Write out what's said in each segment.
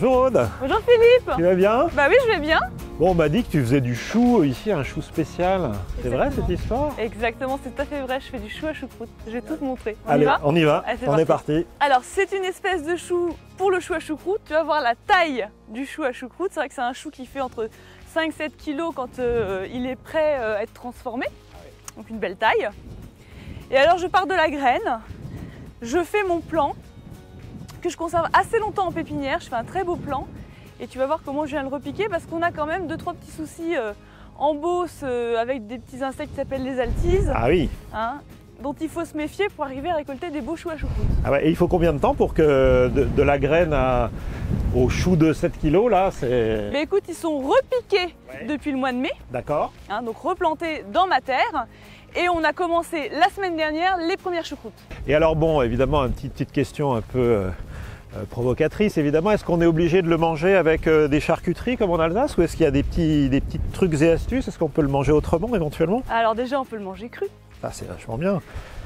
Bonjour Aude. Bonjour Philippe. Tu vas bien? Bah oui, je vais bien. Bon, on m'a dit que tu faisais du chou ici, un chou spécial. C'est vrai cette histoire? Exactement, c'est tout à fait vrai, je fais du chou à choucroute. Je vais tout te montrer. Allez, on y va, Allez, on est parti. Alors, c'est une espèce de chou pour le chou à choucroute. Tu vas voir la taille du chou à choucroute. C'est vrai que c'est un chou qui fait entre 5-7 kg quand il est prêt à être transformé. Donc une belle taille. Et alors, je pars de la graine, je fais mon plant que je conserve assez longtemps en pépinière. Je fais un très beau plant. Et tu vas voir comment je viens le repiquer parce qu'on a quand même 2-3 petits soucis en Beauce avec des petits insectes qui s'appellent les altises. Ah oui. Hein, dont il faut se méfier pour arriver à récolter des beaux choux à choucroute. Ah ouais, et il faut combien de temps pour que de la graine au chou de 7 kg là, c'est... Mais écoute, ils sont repiqués depuis le mois de mai. D'accord. Hein, donc replantés dans ma terre. Et on a commencé la semaine dernière les premières choucroutes. Et alors bon, évidemment, une petite question un peu... provocatrice évidemment, est-ce qu'on est obligé de le manger avec des charcuteries comme en Alsace ou est-ce qu'il y a des petits trucs et astuces? Est-ce qu'on peut le manger autrement éventuellement? Alors déjà on peut le manger cru. Ah, c'est vachement bien.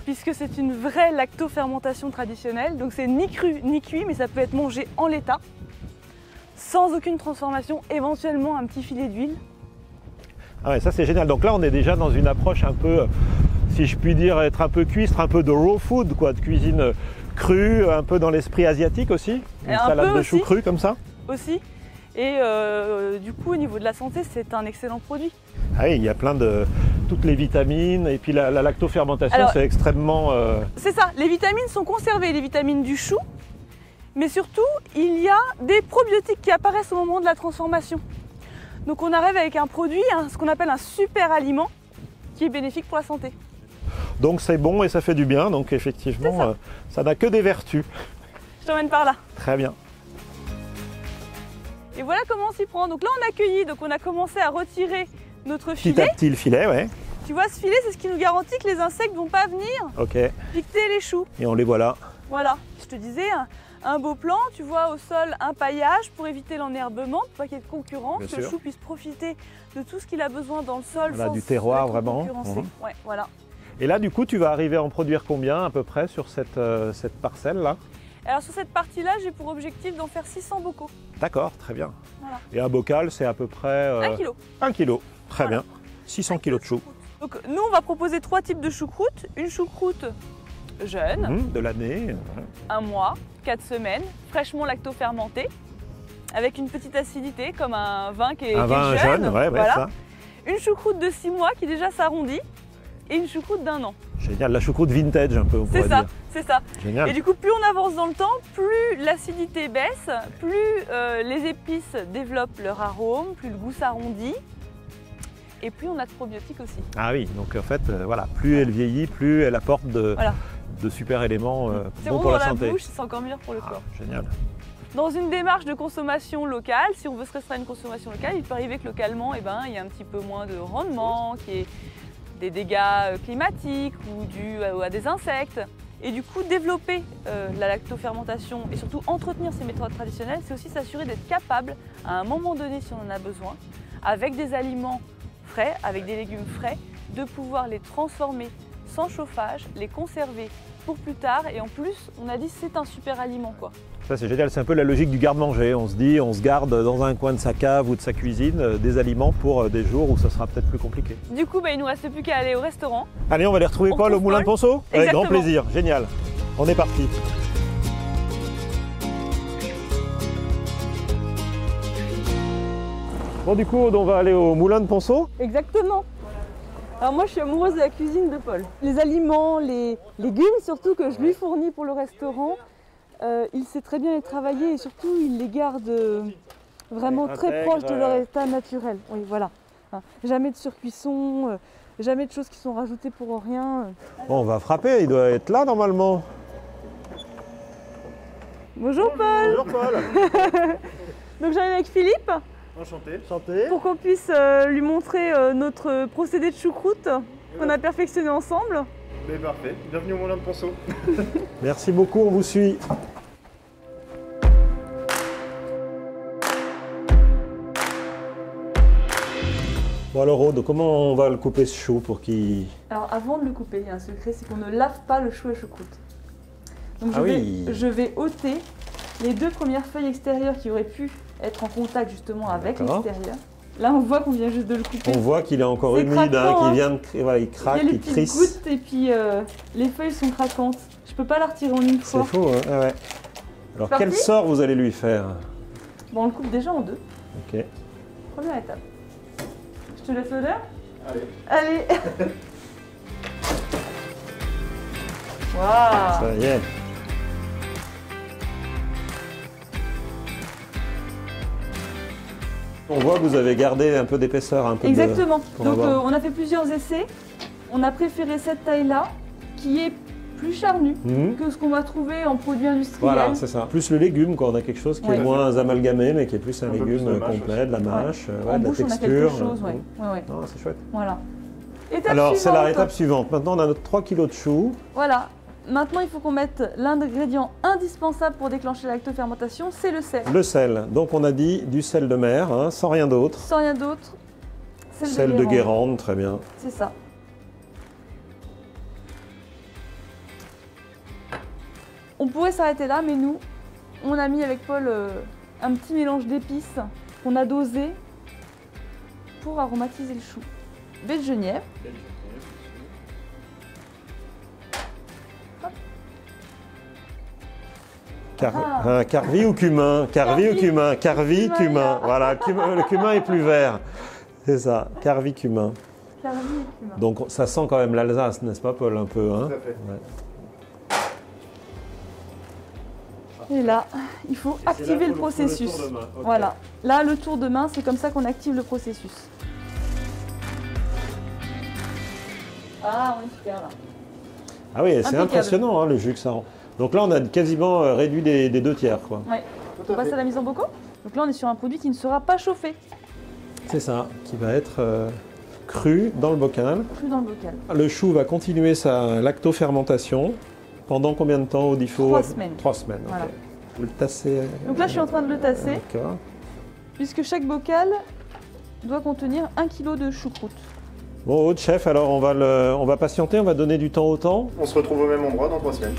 Puisque c'est une vraie lactofermentation traditionnelle, donc c'est ni cru ni cuit mais ça peut être mangé en l'état, sans aucune transformation, éventuellement un petit filet d'huile. Ah ouais, ça c'est génial, donc là on est déjà dans une approche un peu, si je puis dire, être un peu cuistre, un peu de raw food quoi, de cuisine cru, un peu dans l'esprit asiatique aussi, une salade de chou cru comme ça. Aussi, et du coup au niveau de la santé c'est un excellent produit. Ah oui, il y a plein de... toutes les vitamines et puis la lactofermentation c'est extrêmement... C'est ça, les vitamines sont conservées, les vitamines du chou, mais surtout il y a des probiotiques qui apparaissent au moment de la transformation. Donc on arrive avec un produit, ce qu'on appelle un super aliment, qui est bénéfique pour la santé. Donc c'est bon et ça fait du bien, donc effectivement, ça n'a que des vertus. Je t'emmène par là. Très bien. Et voilà comment on s'y prend. Donc là on a cueilli, donc on a commencé à retirer notre filet. Petit à petit le filet, ouais. Tu vois, ce filet, c'est ce qui nous garantit que les insectes ne vont pas venir piqueter les choux. Et on les voit là. Voilà, je te disais, un beau plan, tu vois au sol un paillage pour éviter l'enherbement, pour pas qu'il y ait de concurrence, que le chou puisse profiter de tout ce qu'il a besoin dans le sol. Voilà, sans du terroir vraiment. Ouais, voilà. Et là, du coup, tu vas arriver à en produire combien à peu près sur cette parcelle-là? Alors sur cette partie-là, j'ai pour objectif d'en faire 600 bocaux. D'accord, très bien. Voilà. Et un bocal, c'est à peu près... 1 kg. 1 kg, très bien. 600 kg de chou. Donc nous, on va proposer 3 types de choucroute. Une choucroute jeune, de l'année. 1 mois, 4 semaines, fraîchement lactofermentée, avec une petite acidité comme un vin qui est jeune. Ouais, voilà. ça. Une choucroute de 6 mois qui déjà s'arrondit et une choucroute d'1 an. Génial, la choucroute vintage un peu, on pourrait dire. C'est ça. Génial. Et du coup, plus on avance dans le temps, plus l'acidité baisse, plus les épices développent leur arôme, plus le goût s'arrondit. Et plus on a de probiotiques aussi. Ah oui, donc en fait, voilà, plus elle vieillit, plus elle apporte de super éléments bons pour la santé. C'est bon, c'est encore meilleur pour le corps. Génial. Dans une démarche de consommation locale, si on veut se restreindre à une consommation locale, il peut arriver que localement, il y a un petit peu moins de rendement, qu'il y ait des dégâts climatiques ou dus à des insectes. Et du coup, développer la lactofermentation et surtout entretenir ces méthodes traditionnelles, c'est aussi s'assurer d'être capable, à un moment donné, si on en a besoin, avec des aliments frais, avec des légumes frais, de pouvoir les transformer sans chauffage, les conserver pour plus tard. Et en plus, on a dit c'est un super aliment quoi. Ça c'est génial, c'est un peu la logique du garde-manger. On se dit, on se garde dans un coin de sa cave ou de sa cuisine des aliments pour des jours où ça sera peut-être plus compliqué. Du coup, il ne nous reste plus qu'à aller au restaurant. Allez, on va les retrouver Paul au Moulin de Ponceau? Avec grand plaisir, génial. On est parti. Bon, du coup, on va aller au Moulin de Ponceau? Exactement. Alors moi, je suis amoureuse de la cuisine de Paul. Les aliments, les légumes surtout que je lui fournis pour le restaurant, il sait très bien les travailler et surtout, il les garde vraiment très proches de leur état naturel. Oui, voilà. Jamais de surcuisson, jamais de choses qui sont rajoutées pour rien. Bon, on va frapper, il doit être là normalement. Bonjour Paul. Bonjour Paul. Donc j'arrive avec Philippe. Enchanté. Enchanté. Pour qu'on puisse lui montrer notre procédé de choucroute qu'on a perfectionné ensemble. Mais parfait, bienvenue au Moulin de Ponceau. Merci beaucoup, on vous suit. Bon alors Aude, comment on va le couper ce chou pour qu'il... Alors avant de le couper, il y a un secret, c'est qu'on ne lave pas le chou à choucroute. Donc Ah je vais ôter les 2 premières feuilles extérieures qui auraient pu être en contact justement avec D'accord. l'extérieur. Là, on voit qu'on vient juste de le couper. On voit qu'il est encore C'est humide, craquant, qu'il vient de... Voilà, il craque, il y a les il petites crisse. gouttes et puis les feuilles sont craquantes. Je peux pas la retirer en une C'est fois. faux, hein? Ah ouais. Alors C'est quel parti sort vous allez lui faire? Bon, on le coupe déjà en 2. Ok. Première étape. Je te laisse l'odeur? Allez. Allez. Waouh. Ça y est. On voit que vous avez gardé un peu d'épaisseur, un peu Exactement. pour Donc avoir- on a fait plusieurs essais. On a préféré cette taille-là, qui est plus charnue Mhm. que ce qu'on va trouver en produits industriels. Voilà, c'est ça. Plus le légume, quoi. On a quelque chose qui Ouais. est moins amalgamé, mais qui est plus un Un peu plus légume de mâche complet, de la mâche, En ouais, de la bouche, on a texture. quelque chose, ouais. Mhm. Ouais, ouais. Non, c'est chouette. Voilà. Étape Alors, c'est suivante. la étape suivante. Maintenant, on a notre 3 kg de choux. Voilà. Maintenant, il faut qu'on mette l'ingrédient indispensable pour déclencher la lactofermentation, c'est le sel. Le sel. Donc, on a dit du sel de mer, hein, sans rien d'autre. Sans rien d'autre. Sel de Guérande, très bien. C'est ça. On pourrait s'arrêter là, mais nous, on a mis avec Paul un petit mélange d'épices qu'on a dosé pour aromatiser le chou. Baie de genièvre, Carvi ou cumin? Carvi ou Carvi. cumin? Carvi, Cumin, cumin. là. Voilà, le cumin est plus vert. C'est ça, Carvi, cumin. carvi et cumin. Donc, ça sent quand même l'Alsace, n'est-ce pas, Paul, un peu, hein? Tout à fait. Ouais. Et là, il faut activer le processus. Voilà. Là, le tour de main, c'est comme ça qu'on active le processus. Ah, on est super là. Ah oui, c'est Impeccable. impressionnant, hein, le jus que ça rend. Donc là, on a quasiment réduit des 2 tiers, quoi. Ouais. Tout On à passe fait. à la mise en bocaux. Donc là, on est sur un produit qui ne sera pas chauffé, C'est ça, qui va être cru dans le bocal. plus dans le bocal. Le chou va continuer sa lactofermentation. Pendant combien de temps, Odifo? 3 semaines. 3 semaines, ok. Voilà. Vous le tassez. Donc là, je suis en train de le tasser, D'accord. puisque chaque bocal doit contenir 1 kg de choucroute. Bon, Aude, chef, alors on va patienter, on va donner du temps au temps. On se retrouve au même endroit dans 3 semaines.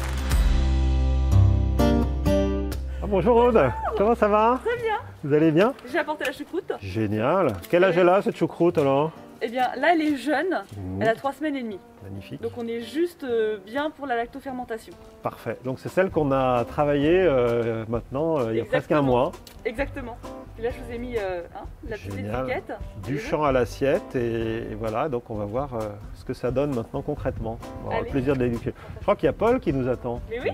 Ah, bonjour Aude, comment ça va? Très bien. Vous allez bien? J'ai apporté la choucroute. Génial. Quel âge elle a cette choucroute alors? Eh bien, là, elle est jeune. Elle a 3 semaines et demie. Magnifique. Donc, on est juste bien pour la lactofermentation. Parfait. Donc c'est celle qu'on a travaillée maintenant il y a presque un mois. Exactement. Et là, je vous ai mis la petite Génial. étiquette. Du champ à l'assiette et voilà, donc on va voir ce que ça donne maintenant concrètement. On va avoir le Allez. plaisir de l'éduquer. Je crois qu'il y a Paul qui nous attend. Mais oui.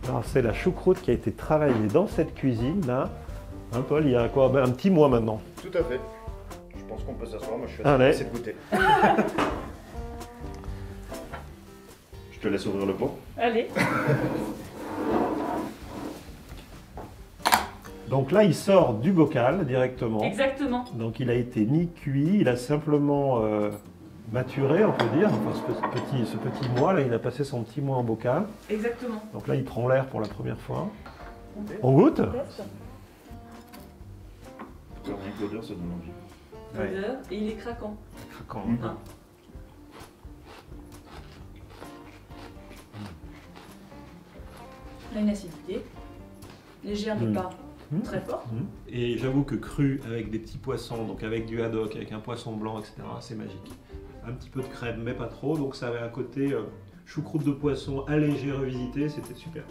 Alors c'est la choucroute qui a été travaillée dans cette cuisine là. Hein, Paul, il y a quoi? Ben, un petit mois maintenant. Tout à fait. Je pense qu'on peut s'asseoir. Moi, je suis Allez. assez pressé de goûter. Je te laisse ouvrir le pot. Allez. Donc là il sort du bocal directement. Exactement. Donc il a été ni cuit, il a simplement maturé, on peut dire. Enfin, ce petit mois là, il a passé son petit mois en bocal. Exactement. Donc là il prend l'air pour la première fois. On goûte? Rien que l'odeur, ça donne envie. L'odeur, et il est craquant. Craquant. Hein. Il a une acidité légère mais pas très forte. Et j'avoue que cru avec des petits poissons, donc avec du haddock, avec un poisson blanc, etc., c'est magique. Un petit peu de crème, mais pas trop, donc ça avait un côté choucroute de poisson allégé, revisité, c'était super.